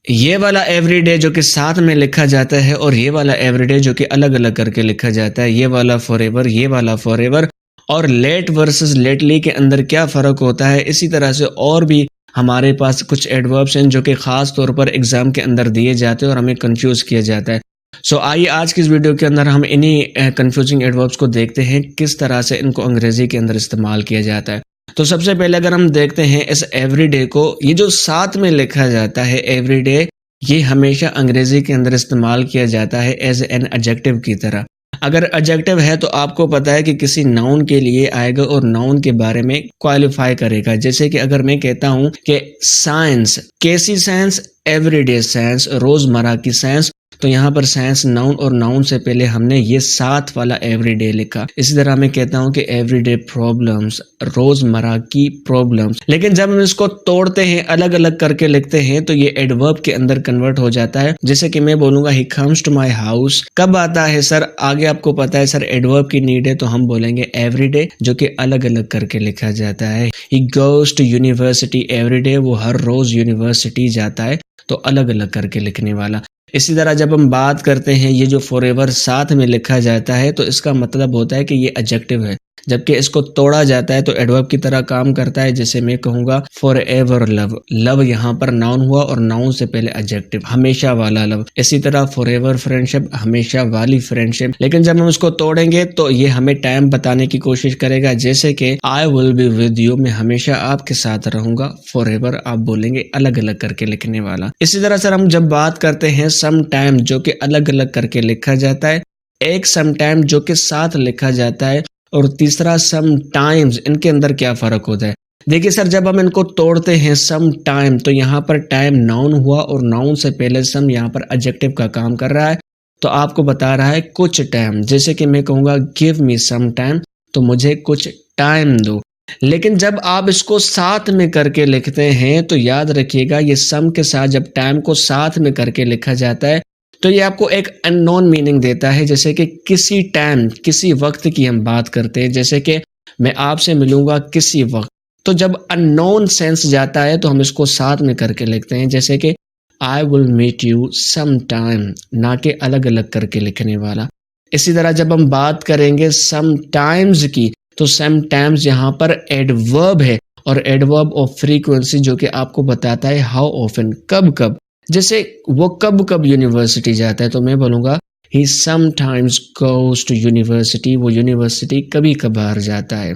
یہ والا every day جو کہ ساتھ میں لکھا جاتا ہے اور یہ والا ایوری ڈے جو کہ الگ الگ کر کے لکھا جاتا ہے، یہ والا فار ایور، یہ والا فار ایور، اور لیٹ ورسز لیٹلی کے اندر کیا فرق ہوتا ہے، اسی طرح سے اور بھی ہمارے پاس کچھ ایڈوربس ہیں جو کہ خاص طور پر ایگزام کے اندر دیے جاتے ہیں اور ہمیں کنفیوز کیا جاتا ہے۔ سو آئیے آج کی اس ویڈیو کے اندر ہم انہی کنفیوزنگ ایڈوربس کو دیکھتے ہیں کس طرح سے ان کو انگریزی کے اندر استعمال کیا جاتا ہے۔ تو سب سے پہلے اگر ہم دیکھتے ہیں اس ایوری ڈے کو، یہ جو ساتھ میں لکھا جاتا ہے ایوری ڈے، یہ ہمیشہ انگریزی کے اندر استعمال کیا جاتا ہے ایز این ایڈجیکٹو کی طرح۔ اگر ایڈجیکٹو ہے تو آپ کو پتا ہے کہ کسی ناؤن کے لیے آئے گا اور ناؤن کے بارے میں کوالیفائی کرے گا۔ جیسے کہ اگر میں کہتا ہوں کہ سائنس، کیسی سائنس؟ ایوری ڈے سائنس، روزمرہ کی سائنس، تو یہاں پر سائنس ناؤن اور ناؤن سے پہلے ہم نے یہ ساتھ والا ایوری ڈے لکھا۔ اسی طرح میں کہتا ہوں کہ ایوری ڈے پرابلمس، روزمرہ کی پرابلمس، لیکن جب ہم اس کو توڑتے ہیں، الگ الگ کر کے لکھتے ہیں، تو یہ ایڈورب کے اندر کنورٹ ہو جاتا ہے۔ جیسے کہ میں بولوں گا ہی کمز ٹو مائی ہاؤس، کب آتا ہے سر؟ آگے آپ کو پتا ہے سر ایڈورب کی نیڈ ہے تو ہم بولیں گے ایوری ڈے، جو کہ الگ الگ کر کے لکھا جاتا ہے۔ He goes to university every day, وہ ہر روز یونیورسٹی جاتا ہے، تو الگ الگ کر کے لکھنے والا۔ اسی طرح جب ہم بات کرتے ہیں یہ جو فار ایور ساتھ میں لکھا جاتا ہے، تو اس کا مطلب ہوتا ہے کہ یہ ایڈجیکٹو ہے، جبکہ اس کو توڑا جاتا ہے تو ایڈورب کی طرح کام کرتا ہے۔ جیسے میں کہوں گا فار ایور لو، لو یہاں پر ناؤن ہوا اور ناؤن سے پہلے ایڈجیکٹو، ہمیشہ والا لو۔ اسی طرح فار ایور فرینڈشپ، ہمیشہ والی فرینڈشپ، لیکن جب ہم اس کو توڑیں گے تو یہ ہمیں ٹائم بتانے کی کوشش کرے گا۔ جیسے کہ آئی ول بی ود یو، میں ہمیشہ آپ کے ساتھ رہوں گا، فار ایور آپ بولیں گے الگ الگ کر کے لکھنے والا۔ اسی طرح سر ہم جب بات کرتے ہیں سم ٹائم، جو کہ الگ الگ کر کے لکھا جاتا ہے، ایک سم ٹائم جو کہ ساتھ لکھا جاتا ہے، اور تیسرا سم ٹائمز، ان کے اندر کیا فرق ہوتا ہے؟ دیکھیے سر جب ہم ان کو توڑتے ہیں سم ٹائم، تو یہاں پر ٹائم ناؤن ہوا اور ناؤن سے پہلے سم یہاں پر ایڈجیکٹو کا کام کر رہا ہے، تو آپ کو بتا رہا ہے کچھ ٹائم۔ جیسے کہ میں کہوں گا گیو می سم ٹائم، تو مجھے کچھ ٹائم دو۔ لیکن جب آپ اس کو ساتھ میں کر کے لکھتے ہیں تو یاد رکھیے گا یہ سم کے ساتھ جب ٹائم کو ساتھ میں کر کے لکھا جاتا ہے تو یہ آپ کو ایک ان نون میننگ دیتا ہے۔ جیسے کہ کسی ٹائم، کسی وقت کی ہم بات کرتے ہیں، جیسے کہ میں آپ سے ملوں گا کسی وقت، تو جب ان نون سینس جاتا ہے تو ہم اس کو ساتھ میں کر کے لکھتے ہیں۔ جیسے کہ I will meet you sometime، نہ کہ الگ الگ کر کے لکھنے والا۔ اسی طرح جب ہم بات کریں گے سم ٹائمز کی، تو سم ٹائمز یہاں پر ایڈورب ہے، اور ایڈورب آف فریکوینسی جو کہ آپ کو بتاتا ہے ہاؤ آفن، کب کب۔ جیسے وہ کب کب یونیورسٹی جاتا ہے، تو میں بولوں گا ہی sometimes goes to university, وہ یونیورسٹی کبھی کبھار جاتا ہے۔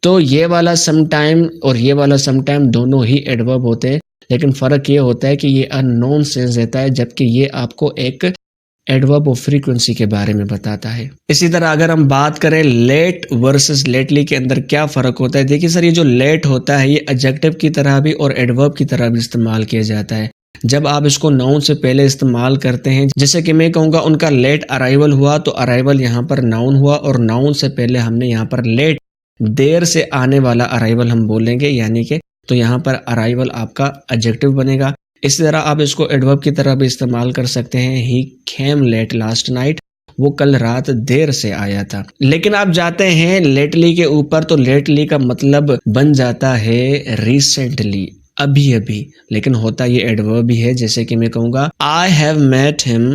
تو یہ والا سم ٹائم اور یہ والا سم ٹائم دونوں ہی ایڈورب ہوتے ہیں، لیکن فرق یہ ہوتا ہے کہ یہ ان نون سینس دیتا ہے، جبکہ یہ آپ کو ایک ایڈورب آف فریکوینسی کے بارے میں بتاتا ہے۔ اسی طرح اگر ہم بات کریں لیٹ ورسز لیٹلی کے اندر کیا فرق ہوتا ہے، دیکھیے سر یہ جو لیٹ ہوتا ہے یہ ایڈجیکٹو کی طرح بھی اور ایڈورب کی طرح بھی استعمال کیا جاتا ہے۔ جب آپ اس کو ناؤن سے پہلے استعمال کرتے ہیں، جیسے کہ میں کہوں گا ان کا لیٹ ارائیول ہوا، تو ارائیول یہاں پر ناؤن ہوا، اور ناؤن سے پہلے ہم نے یہاں پر لیٹ، دیر سے آنے والا ارائیول ہم بولیں گے، یعنی کہ تو یہاں پر ارائیول آپ کا ایڈجیکٹو بنے گا۔ اسی طرح آپ اس کو ایڈورب کی طرح بھی استعمال کر سکتے ہیں، he came late last night, وہ کل رات دیر سے آیا تھا۔ لیکن آپ جاتے ہیں لیٹلی کے اوپر، تو لیٹلی کا مطلب بن جاتا ہے ریسنٹلی، ابھی ابھی، لیکن ہوتا یہ ایڈورب بھی ہے۔ جیسے کہ میں کہوں گا I have met him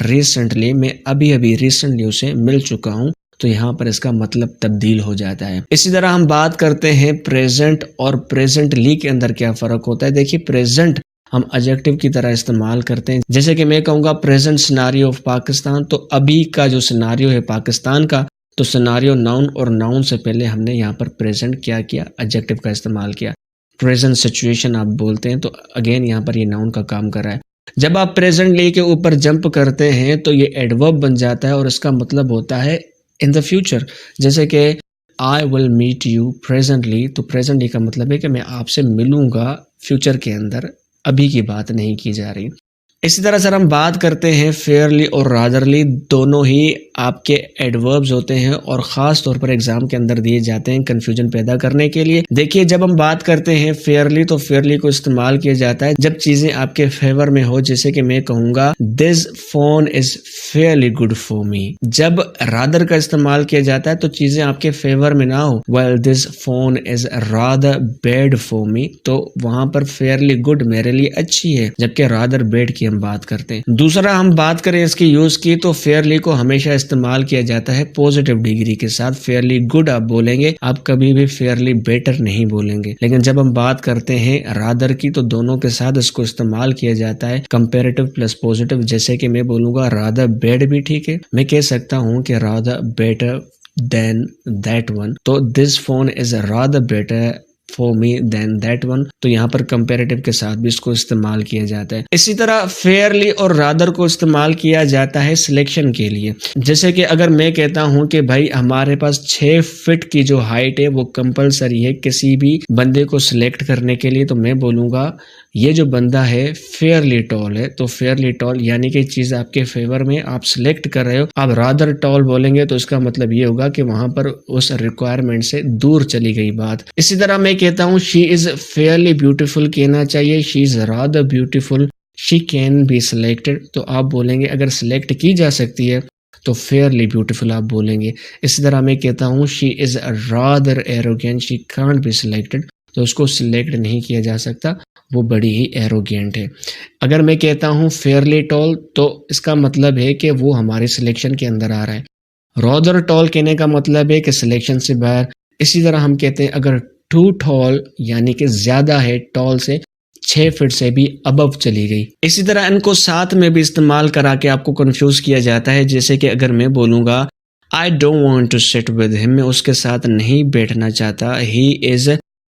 recently، میں ابھی ابھی ریسنٹلی اسے مل چکا ہوں، تو یہاں پر اس کا مطلب تبدیل ہو جاتا ہے۔ اسی طرح ہم بات کرتے ہیں پریزنٹ اور پریزنٹلی کے اندر کیا فرق ہوتا ہے۔ دیکھیے پریزنٹ ہم ایڈجیکٹو کی طرح استعمال کرتے ہیں، جیسے کہ میں کہوں گا پریزنٹ سیناریو آف پاکستان، تو ابھی کا جو سیناریو ہے پاکستان کا، تو سیناریو ناؤن، اور ناؤن سے پہلے ہم نے یہاں پر پریزنٹ کیا ایڈجیکٹو کا استعمال کیا۔ پریزنٹ سچویشن آپ بولتے ہیں، تو اگین یہاں پر یہ ناؤن کا کام کر رہا ہے۔ جب آپ پریزنٹلی کے اوپر جمپ کرتے ہیں تو یہ ایڈورب بن جاتا ہے، اور اس کا مطلب ہوتا ہے ان دا فیوچر۔ جیسے کہ I will meet you presently، تو presently کا مطلب ہے کہ میں آپ سے ملوں گا فیوچر کے اندر، ابھی کی بات نہیں کی جا رہی۔ اسی طرح سر ہم بات کرتے ہیں فیئرلی اور رادرلی، دونوں ہی آپ کے ایڈوربز ہوتے ہیں اور خاص طور پر ایگزام کے اندر دیے جاتے ہیں کنفیوژن پیدا کرنے کے لیے۔ دیکھیے جب ہم بات کرتے ہیں فیئرلی تو فیئرلی کو استعمال کیا جاتا ہے جب چیزیں آپ کے فیور میں ہو، جیسے کہ میں کہوں گا this phone is fairly good for me. جب رادر کا استعمال کیا جاتا ہے تو چیزیں آپ کے فیور میں نہ ہو، well this phone is rather bad for me, تو وہاں پر فیئرلی گڈ میرے لیے اچھی ہے، جبکہ رادر بیڈ کی ہم بات کرتے ہیں۔ دوسرا ہم بات کریں اس کی یوز کی تو فیئرلی کو ہمیشہ استعمال کیا جاتا ہے پوزیٹیو ڈگری کے ساتھ۔ فیئرلی گڈ آپ بولیں گے، آپ کبھی بھی فیئرلی بیٹر نہیں بولیں گے۔ لیکن جب ہم بات کرتے ہیں رادر کی تو دونوں کے ساتھ اس کو استعمال کیا جاتا ہے کمپیریٹو پلس پوزیٹیو، جیسے کہ میں بولوں گا رادر بیڈ بھی ٹھیک ہے، میں کہہ سکتا ہوں کہ rather better than that one, تو this phone is rather better for me than that one, تو یہاں پر کمپیریٹیو کے ساتھ بھی اس کو استعمال کیا جاتا ہے۔ اسی طرح فیئرلی اور رادر کو استعمال کیا جاتا ہے سلیکشن کے لیے، جیسے کہ اگر میں کہتا ہوں کہ بھائی ہمارے پاس 6 فٹ کی جو ہائٹ ہے وہ کمپلسری ہے کسی بھی بندے کو سلیکٹ کرنے کے لیے، تو میں بولوں گا یہ جو بندہ ہے فیئرلی ٹال ہے، تو فیئرلی ٹال یعنی کہ چیز آپ کے فیور میں آپ سلیکٹ کر رہے ہو، آپ رادر ٹال بولیں گے تو اس کا مطلب یہ ہوگا کہ وہاں پر اس ریکوائرمنٹ سے دور چلی گئی بات۔ اسی طرح میں کہتا ہوں شی از فیئرلی بیوٹیفل کہنا چاہیے، she is rather beautiful, she can be selected, تو آپ بولیں گے اگر سلیکٹ کی جا سکتی ہے تو فیئرلی بیوٹیفل آپ بولیں گے۔ اسی طرح میں کہتا ہوں she is rather arrogant, she can't be selected, تو اس کو سلیکٹ نہیں کیا جا سکتا، وہ بڑی ہی ایروگینٹ ہے۔ اگر میں کہتا ہوں فیئرلی ٹال تو اس کا مطلب ہے کہ وہ ہمارے سلیکشن کے اندر آ رہا ہے۔ رادر ٹال کہنے کا مطلب ہے کہ سلیکشن سے باہر۔ اسی طرح ہم کہتے ہیں اگر ٹو ٹال یعنی کہ زیادہ ہے ٹال سے، 6 فٹ سے بھی ابو چلی گئی۔ اسی طرح ان کو ساتھ میں بھی استعمال کرا کے آپ کو کنفیوز کیا جاتا ہے، جیسے کہ اگر میں بولوں گا I don't want to sit with him، میں اس کے ساتھ نہیں بیٹھنا چاہتا، he is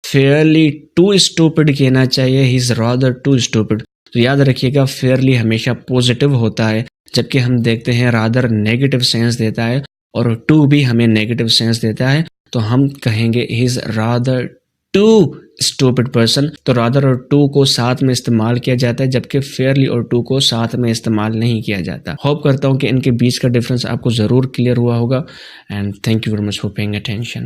fairly too stupid کہنا چاہیے، he is rather too stupid۔ تو یاد رکھیے گا فیئرلی ہمیشہ پوزیٹیو ہوتا ہے، جبکہ ہم دیکھتے ہیں رادر نیگیٹو سینس دیتا ہے اور ٹو بھی ہمیں نیگیٹو سینس دیتا ہے، تو ہم کہیں گے he is rather too stupid person، تو رادر اور ٹو کو ساتھ میں استعمال کیا جاتا ہے، جبکہ فیئرلی اور ٹو کو ساتھ میں استعمال نہیں کیا جاتا۔ ہوپ کرتا ہوں کہ ان کے بیچ کا ڈفرنس آپ کو ضرور کلیئر ہوا ہوگا، and thank you very much for paying attention.